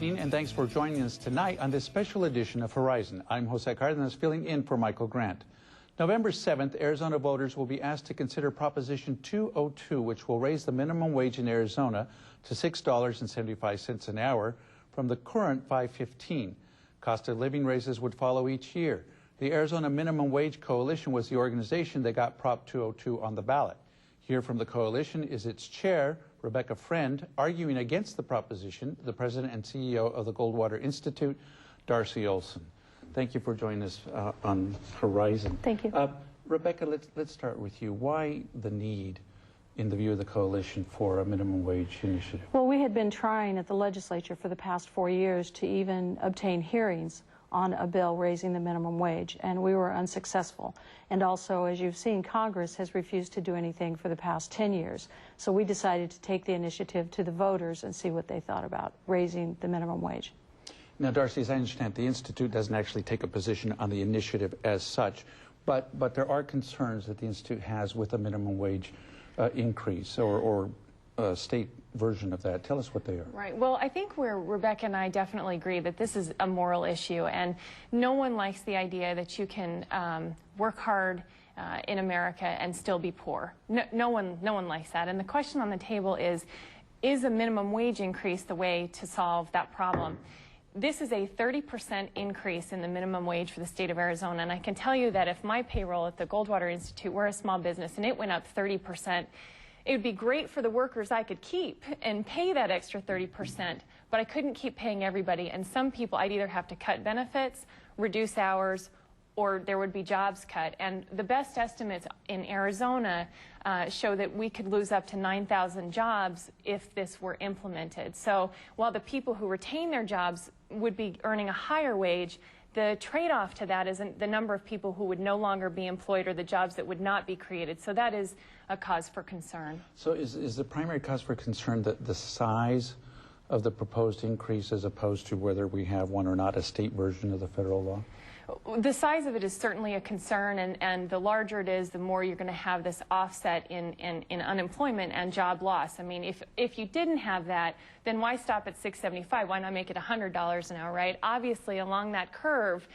And thanks for joining us tonight on this special edition of Horizon. I'm Jose Cardenas, filling in for Michael Grant. November 7th, Arizona voters will be asked to consider Proposition 202, which will raise the minimum wage in Arizona to $6.75 an hour from the current $5.15. Cost of living raises would follow each year. The Arizona Minimum Wage Coalition was the organization that got Prop 202 on the ballot. Here from the coalition is its chair, Rebecca Friend, arguing against the proposition, the president and CEO of the Goldwater Institute, Darcy Olsen. Thank you for joining us on Horizon. Thank you. Rebecca, let's start with you. Why the need, in the view of the coalition, for a minimum wage initiative? Well, we had been trying at the legislature for the past 4 years to even obtain hearings on a bill raising the minimum wage, and we were unsuccessful. And also, as you've seen, Congress has refused to do anything for the past 10 years. So we decided to take the initiative to the voters and see what they thought about raising the minimum wage. Now, Darcy, as I understand, the Institute doesn't actually take a position on the initiative as such, but there are concerns that the Institute has with a minimum wage increase or state version of that. Tell us what they are. Right. Well, I think Rebecca and I definitely agree that this is a moral issue, and no one likes the idea that you can work hard in America and still be poor. No one likes that. And the question on the table is a minimum wage increase the way to solve that problem? This is a 30% increase in the minimum wage for the state of Arizona, and I can tell you that if my payroll at the Goldwater Institute, we're a small business, and it went up 30%, it would be great for the workers I could keep and pay that extra 30%, but I couldn't keep paying everybody. And some people, I'd either have to cut benefits, reduce hours, or there would be jobs cut. And the best estimates in Arizona show that we could lose up to 9,000 jobs if this were implemented. So while the people who retain their jobs would be earning a higher wage, the trade-off to that is the number of people who would no longer be employed or the jobs that would not be created. So that is a cause for concern. So is the primary cause for concern the size of the proposed increase as opposed to whether we have one or not, a state version of the federal law? The size of it is certainly a concern, and the larger it is, the more you're going to have this offset in unemployment and job loss. I mean, if you didn't have that, then why stop at $6.75? Why not make it $100 an hour, right? Obviously, along that curve,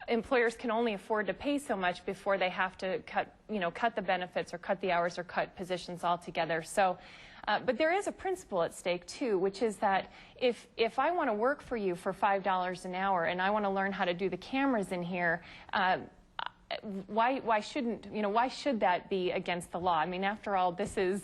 employers can only afford to pay so much before they have to cut the benefits or cut the hours or cut positions altogether. So. But there is a principle at stake, too, which is that if I want to work for you for $5 an hour and I want to learn how to do the cameras in here, why should that be against the law? I mean, after all, this is,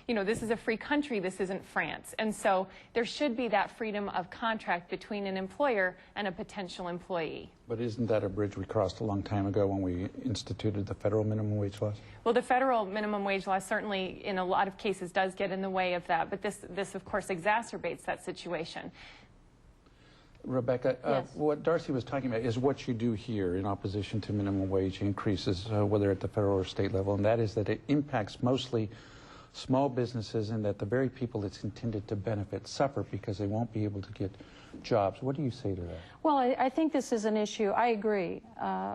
this is a free country. This isn't France. And so there should be that freedom of contract between an employer and a potential employee. But isn't that a bridge we crossed a long time ago when we instituted the federal minimum wage laws? Well, the federal minimum wage law certainly, in a lot of cases, does get in the way of that. But this of course, exacerbates that situation. Rebecca, yes. What Darcy was talking about is what you do here in opposition to minimum wage increases, whether at the federal or state level, and that is that it impacts mostly small businesses and that the very people it's intended to benefit suffer because they won't be able to get jobs. What do you say to that? Well, I think this is an issue. I agree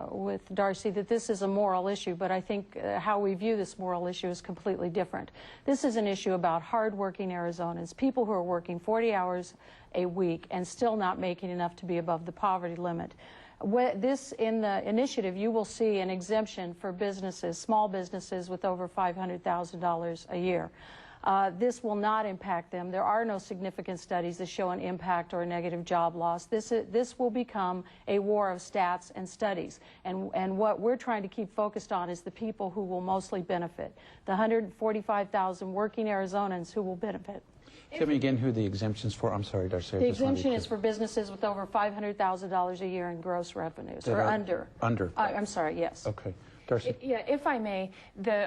with Darcy that this is a moral issue, but I think how we view this moral issue is completely different. This is an issue about hardworking Arizonans, people who are working 40 hours a week and still not making enough to be above the poverty limit. In the initiative, you will see an exemption for businesses, small businesses with over $500,000 a year. This will not impact them. There are no significant studies that show an impact or a negative job loss. This will become a war of stats and studies. And what we're trying to keep focused on is the people who will mostly benefit, the 145,000 working Arizonans who will benefit. Tell me again who the exemption's for. I'm sorry, Darcy. The exemption is for businesses with over $500,000 a year in gross revenues, or under. Under. I'm sorry, yes. Okay. Darcy? Yeah, if I may,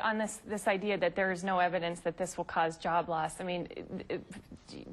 on this idea that there is no evidence that this will cause job loss, I mean,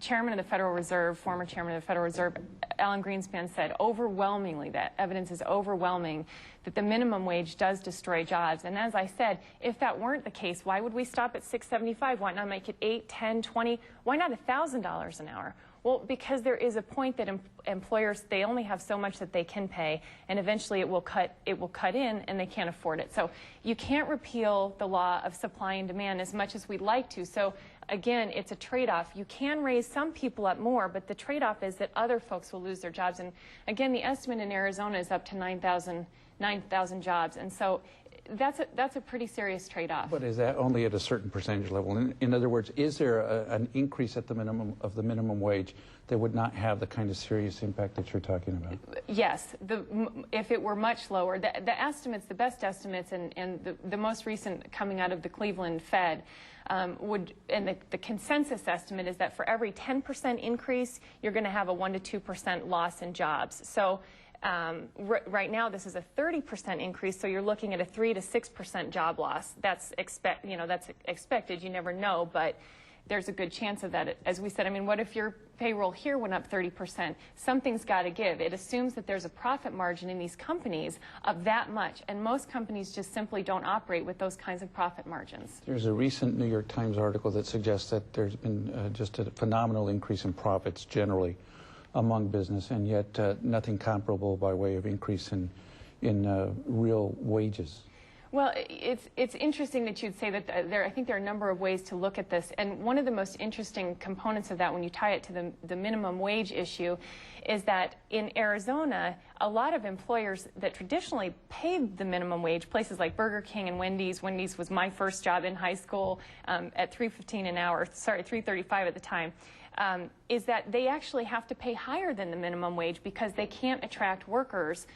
Chairman of the Federal Reserve, former Chairman of the Federal Reserve, Alan Greenspan said overwhelmingly, that evidence is overwhelming, that the minimum wage does destroy jobs. And as I said, if that weren't the case, why would we stop at $6.75? Why not make it $8, $10, $20? Why not $1,000 an hour? Well, because there is a point that employers, they only have so much that they can pay, and eventually it will cut in, and they can't afford it. So you can't repeal the law of supply and demand as much as we'd like to. So again, it's a trade-off. You can raise some people up more, but the trade-off is that other folks will lose their jobs. And again, the estimate in Arizona is up to 9,000 jobs. And so that's a pretty serious trade-off. But is that only at a certain percentage level? In other words, is there an increase at the minimum wage that would not have the kind of serious impact that you're talking about? Yes. If it were much lower, the estimates, the best estimates, and the most recent coming out of the Cleveland Fed, the consensus estimate is that for every 10% increase, you're going to have a 1% to 2% loss in jobs. So right now, this is a 30% increase, so you're looking at a 3% to 6% job loss. That's expected. You never know, but there's a good chance of that. As we said, I mean, what if your payroll here went up 30%? Something's got to give. It assumes that there's a profit margin in these companies of that much, and most companies just simply don't operate with those kinds of profit margins. There's a recent New York Times article that suggests that there's been just a phenomenal increase in profits generally among business, and yet nothing comparable by way of increase in real wages. Well, it's interesting that you'd say that I think there are a number of ways to look at this, and one of the most interesting components of that when you tie it to the minimum wage issue is that in Arizona, a lot of employers that traditionally paid the minimum wage, places like Burger King and Wendy's was my first job in high school at $3.15 an hour, sorry, $3.35 at the time, is that they actually have to pay higher than the minimum wage because they can't attract workers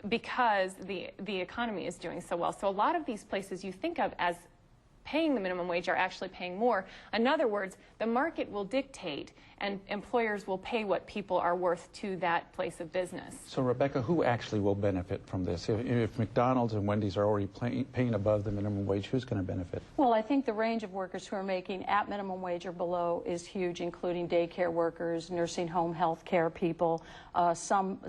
because the economy is doing so well. So a lot of these places you think of as paying the minimum wage are actually paying more. In other words, the market will dictate and employers will pay what people are worth to that place of business. So, Rebecca, who actually will benefit from this? If McDonald's and Wendy's are already paying above the minimum wage, who's going to benefit? Well, I think the range of workers who are making at minimum wage or below is huge, including daycare workers, nursing home health care people, some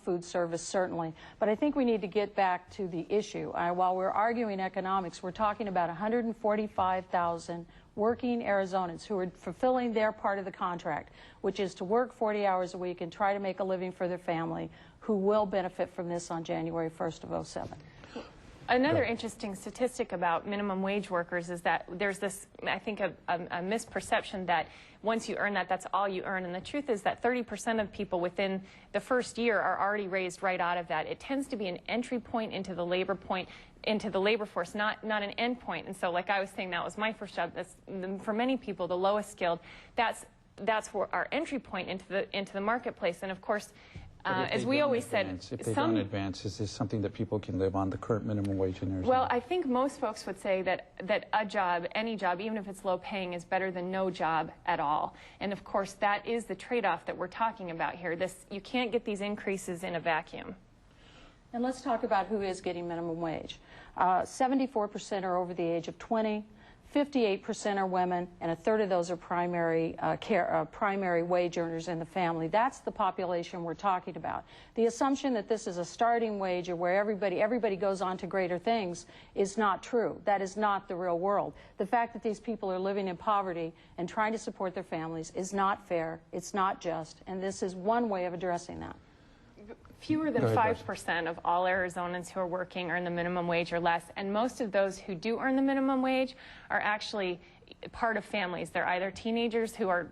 food service, certainly. But I think we need to get back to the issue. While we're arguing economics, we're talking about 145,000 working Arizonans who are fulfilling their part of the contract, which is to work 40 hours a week and try to make a living for their family, who will benefit from this on January 1st of 2007. Another interesting statistic about minimum wage workers is that there's this, I think, a misperception that once you earn that, that's all you earn. And the truth is that 30% of people within the first year are already raised right out of that. It tends to be an entry point into the labor force, not an end point. And so, like I was saying, that was my first job. That's, for many people, the lowest skilled. That's where our entry point into the marketplace. And of course, as we always said, if they don't advance, is this something that people can live on, the current minimum wage in Arizona? Well, I think most folks would say that a job, any job, even if it's low paying, is better than no job at all. And of course, that is the trade-off that we're talking about here. You can't get these increases in a vacuum. And let's talk about who is getting minimum wage. 74% are over the age of 20. 58% are women, and a third of those are primary wage earners in the family. That's the population we're talking about. The assumption that this is a starting wage or where everybody goes on to greater things is not true. That is not the real world. The fact that these people are living in poverty and trying to support their families is not fair, it's not just, and this is one way of addressing that. Fewer than 5% of all Arizonans who are working earn the minimum wage or less, and most of those who do earn the minimum wage are actually part of families. They're either teenagers who are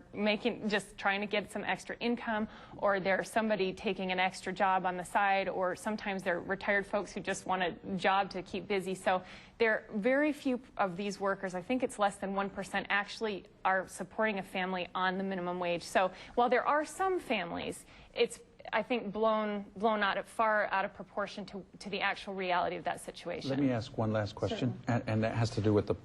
just trying to get some extra income, or they're somebody taking an extra job on the side, or sometimes they're retired folks who just want a job to keep busy. So there are very few of these workers, I think it's less than 1%, actually are supporting a family on the minimum wage. So while there are some families, it's, I think, blown out far out of proportion to the actual reality of that situation. Let me ask one last question, and that has to do with the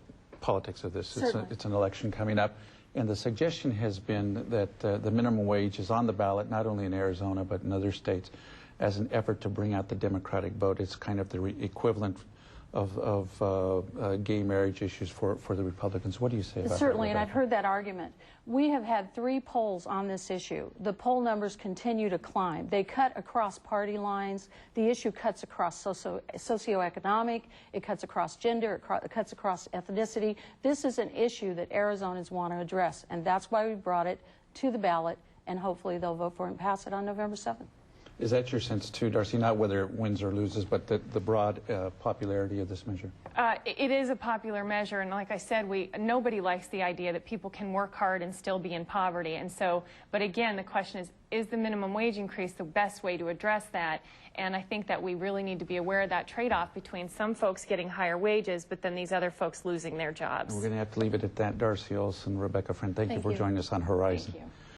politics of this. It's an election coming up, and the suggestion has been that the minimum wage is on the ballot, not only in Arizona but in other states, as an effort to bring out the Democratic vote. It's kind of the equivalent of gay marriage issues for the Republicans. What do you say about that? Certainly, and I've heard that argument. We have had 3 polls on this issue. The poll numbers continue to climb. They cut across party lines. The issue cuts across socioeconomic. It cuts across gender. It cuts across ethnicity. This is an issue that Arizonans want to address, and that's why we brought it to the ballot, and hopefully they'll vote for it and pass it on November 7th. Is that your sense too, Darcy? Not whether it wins or loses, but the broad popularity of this measure? It is a popular measure, and like I said, nobody likes the idea that people can work hard and still be in poverty. And so, but again, the question is the minimum wage increase the best way to address that? And I think that we really need to be aware of that trade-off between some folks getting higher wages, but then these other folks losing their jobs. We're going to have to leave it at that. Darcy Olsen, Rebecca Friend, thank you for joining us on Horizon. Thank you.